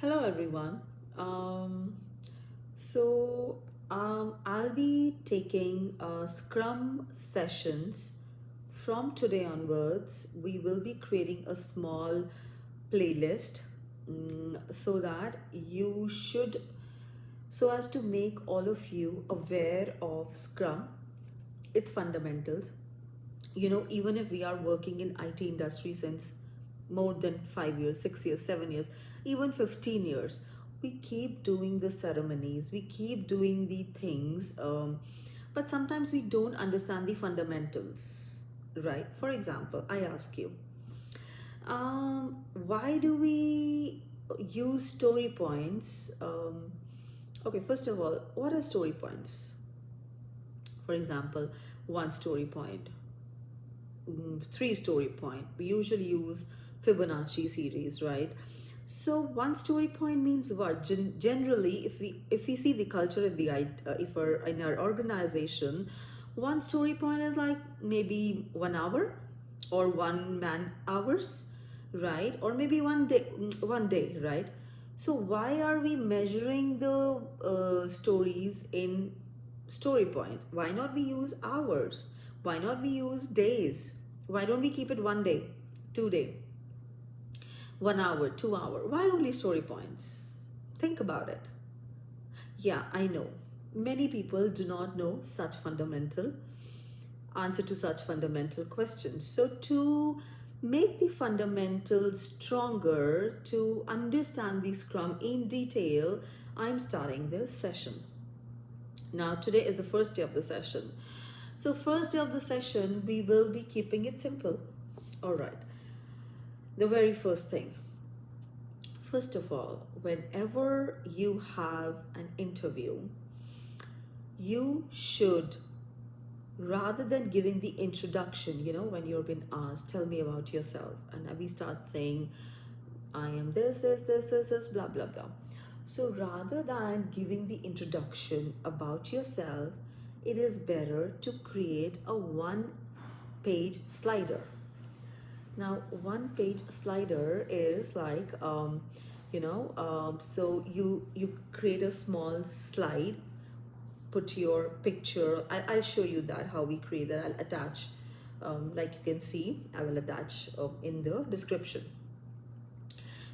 Hello everyone. Um, so I'll be taking Scrum sessions from today onwards. We will be creating a small playlist so that you should, so as to make all of you aware of Scrum, its fundamentals. Even if we are working in IT industry since more than 5 years, 6 years, 7 years, even 15 years, we keep doing the ceremonies, we keep doing the things, but sometimes we don't understand the fundamentals, right? For example, I ask you, why do we use story points? Okay, first of all, what are story points? For example, one story point, three story point. We usually use Fibonacci series, right? So one story point means what? Generally, if we see the culture in the if our in our organization, one story point is like maybe 1 hour or 1 man hours, right? Or maybe one day, right? So why are we measuring the stories in story points? Why not we use hours? Why not we use days? Why don't we keep it 1 day, 2 day, 1 hour, 2 hour? Why only story points? Think about it. Yeah, I know. Many people do not know such fundamental answer to such fundamental questions. So to make the fundamentals stronger, to understand the Scrum in detail, I'm starting this session. Now, today is the first day of the session. So, first day of the session, we will be keeping it simple. All right. The very first thing. First of all, whenever you have an interview, you should, rather than giving the introduction, when you're being asked, tell me about yourself, and we start saying, I am this, blah, blah, blah. So rather than giving the introduction about yourself, it is better to create a one-page slider. Now, one-page slider is like, so you create a small slide, put your picture. I'll show you that how we create that. I'll attach, like you can see, I will attach in the description.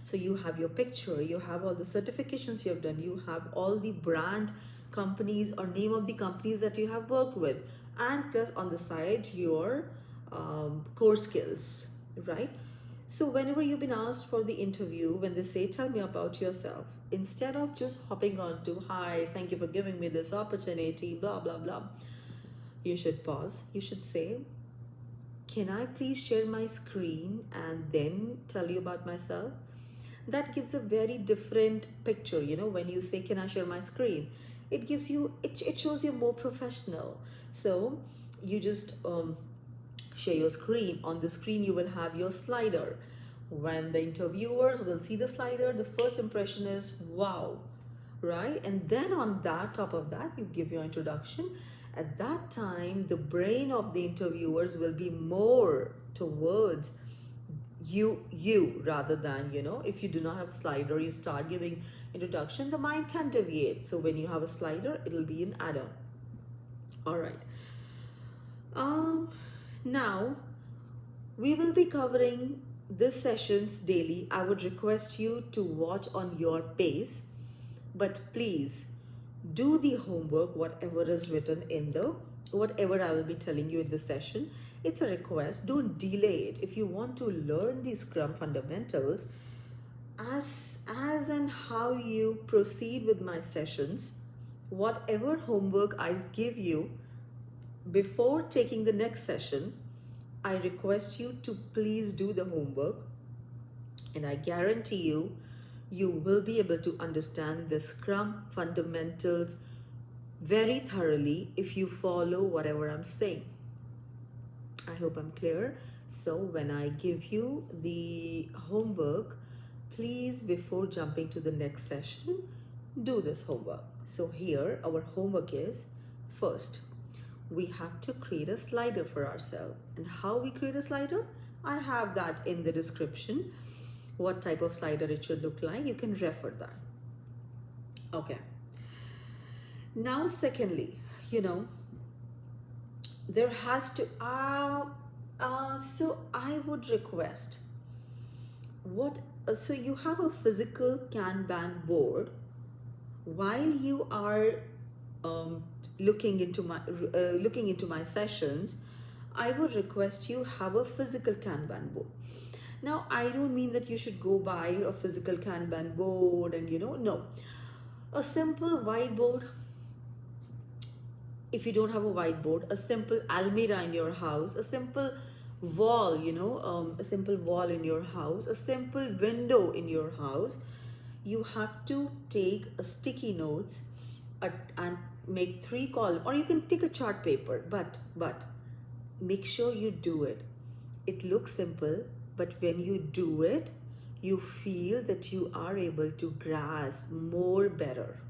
So you have your picture, you have all the certifications you have done, you have all the brand companies or name of the companies that you have worked with, and plus on the side your core skills, right? So whenever you've been asked for the interview, when they say, tell me about yourself, instead of just hopping on to, hi, thank you for giving me this opportunity, blah, blah, blah, you should pause. You should say, can I please share my screen and then tell you about myself? That gives a very different picture. When you say, can I share my screen, it gives you, it shows you more professional. So you just share your screen. On the screen you will have your slider. When the interviewers will see the slider, the first impression is wow, right? And then on that, top of that, you give your introduction. At that time, the brain of the interviewers will be more towards you rather than, if you do not have a slider, you start giving introduction, the mind can deviate. So when you have a slider, it'll be an add-on. All right. Now we will be covering this sessions daily. I would request you to watch on your pace, but please do the homework, whatever is written in the whatever I will be telling you in this session. It's a request. Don't delay it. If you want to learn the Scrum fundamentals, as and how you proceed with my sessions, whatever homework I give you before taking the next session, I request you to please do the homework, and I guarantee you, you will be able to understand the Scrum fundamentals very thoroughly if you follow whatever I'm saying. I hope I'm clear. So when I give you the homework, please, before jumping to the next session, do this homework. So here our homework is, first, we have to create a slider for ourselves. And how we create a slider? I have that in the description. what type of slider it should look like, you can refer that. Okay. Now, secondly, you know, there has to, so I would request what, so you have a physical Kanban board while you are looking into my sessions. I would request you have a physical Kanban board. Now, I don't mean that you should go buy a physical Kanban board and, no. A simple whiteboard. If you don't have a whiteboard, a simple almirah in your house, a simple wall, a simple wall in your house, a simple window in your house. You have to take a sticky notes and make 3 columns, or you can take a chart paper, but make sure you do it. It looks simple, but when you do it, you feel that you are able to grasp more better.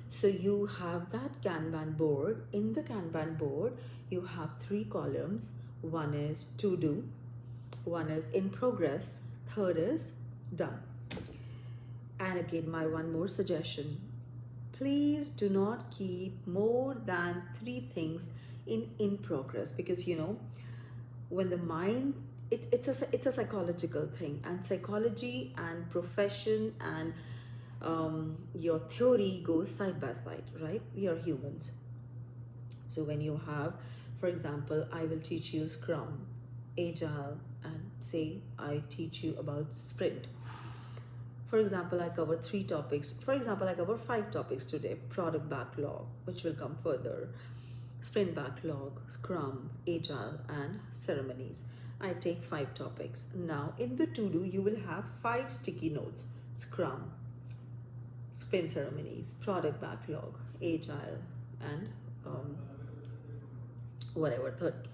So you have that Kanban board. In the Kanban board, you have 3 columns. One is to do, one is in progress, third is done. And again, my one more suggestion. Please do not keep more than 3 things in progress, because when the mind, it's a psychological thing, and psychology and profession and your theory goes side by side, right? We are humans. So when you have, for example, I will teach you Scrum, Agile, and say I teach you about Sprint. For example, I cover 3 topics. For example, I cover 5 topics today. Product backlog, which will come further. Sprint backlog, Scrum, Agile, and ceremonies. I take 5 topics. Now, in the to-do, you will have 5 sticky notes. Scrum, Sprint ceremonies, product backlog, Agile, and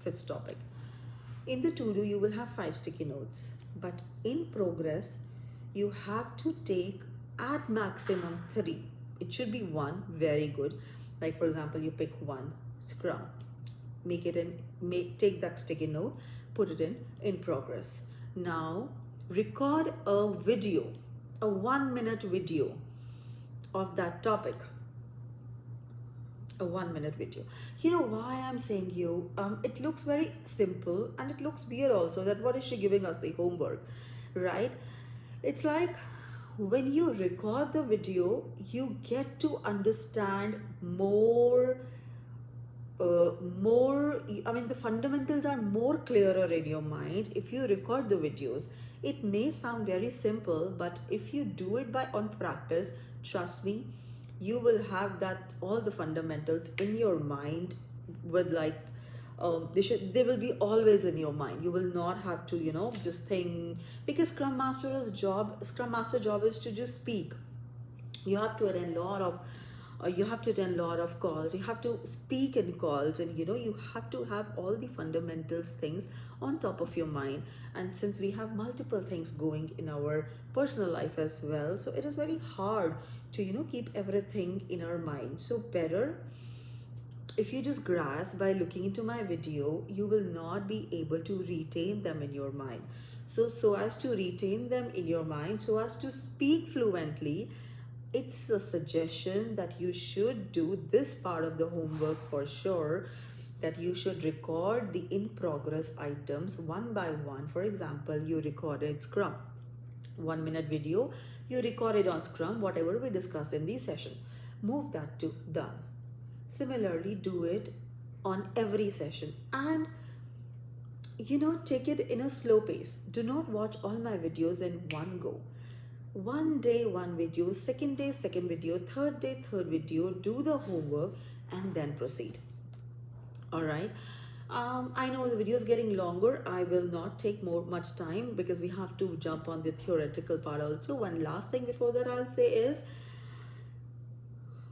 fifth topic. In the to-do, you will have 5 sticky notes. But in progress, you have to take at maximum 3. It should be 1, very good. Like for example, you pick 1, Scrum. Take that sticky note, put it in progress. Now, record a video, a 1-minute video of that topic. A 1-minute video. You know why I'm saying it looks very simple, and it looks weird also, that what is she giving us the homework, right? It's like when you record the video, you get to understand more, the fundamentals are more clearer in your mind if you record the videos. It may sound very simple, but if you do it on practice, trust me, you will have all the fundamentals in your mind with they will be always in your mind. You will not have to just think, because Scrum Master job is to just speak. You have to attend a lot of calls. You have to speak in calls, and you have to have all the fundamentals things on top of your mind. And since we have multiple things going in our personal life as well, so it is very hard to keep everything in our mind. So better if you just grasp by looking into my video, you will not be able to retain them in your mind. So as to retain them in your mind, so as to speak fluently, it's a suggestion that you should do this part of the homework for sure, that you should record the in progress items one by one. For example, you recorded Scrum, 1-minute video, you recorded on Scrum, whatever we discussed in this session, move that to done. Similarly, do it on every session, and take it in a slow pace. Do not watch all my videos in one go. One day, one video, second day, second video, third day, third video. Do the homework and then proceed. All right. I know the video is getting longer. I will not take much time because we have to jump on the theoretical part also. One last thing before that I'll say is,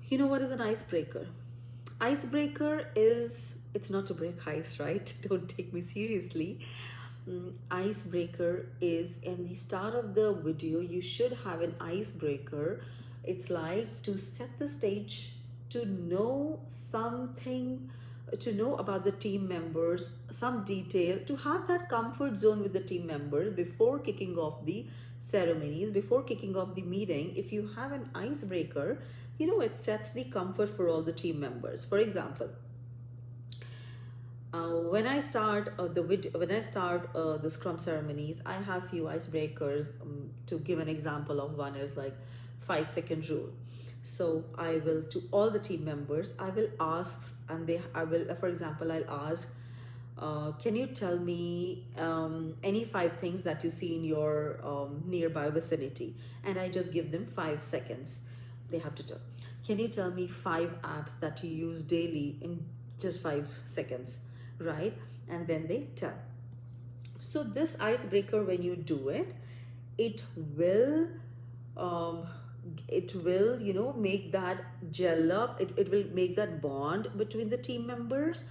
what is an icebreaker? Icebreaker is, it's not to break ice, right? Don't take me seriously. Icebreaker is in the start of the video, you should have an icebreaker. It's like to set the stage, to know something to know about the team members, some detail, to have that comfort zone with the team members before kicking off the ceremonies, before kicking off the meeting. If you have an icebreaker, it sets the comfort for all the team members. For example, when I start the Scrum ceremonies, I have few icebreakers. To give an example of one is like 5 second rule. So I will, to all the team members, I will ask, and I will, for example, I'll ask, can you tell me any 5 things that you see in your nearby vicinity? And I just give them 5 seconds. They have to tell. Can you tell me 5 apps that you use daily in just 5 seconds? Right? And then they tell. So this icebreaker, when you do it, it will um, make that gel up. It will make that bond between the team members,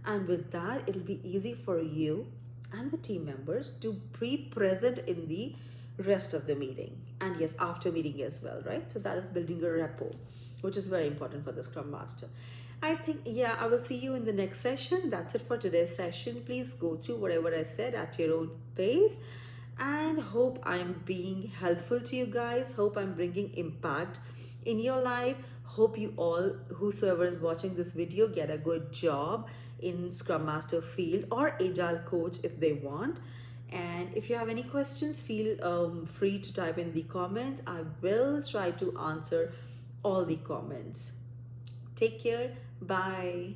and with that it'll be easy for you and the team members to be present in the rest of the meeting, and yes, after meeting as well, right? So that is building a rapport, which is very important for the Scrum Master. I think, yeah, I will see you in the next session. That's it for today's session. Please go through whatever I said at your own pace, and hope I'm being helpful to you guys. Hope I'm bringing impact in your life. Hope you all, whosoever is watching this video, get a good job in Scrum Master field or Agile Coach if they want. And if you have any questions, feel free to type in the comments. I will try to answer all the comments. Take care. Bye.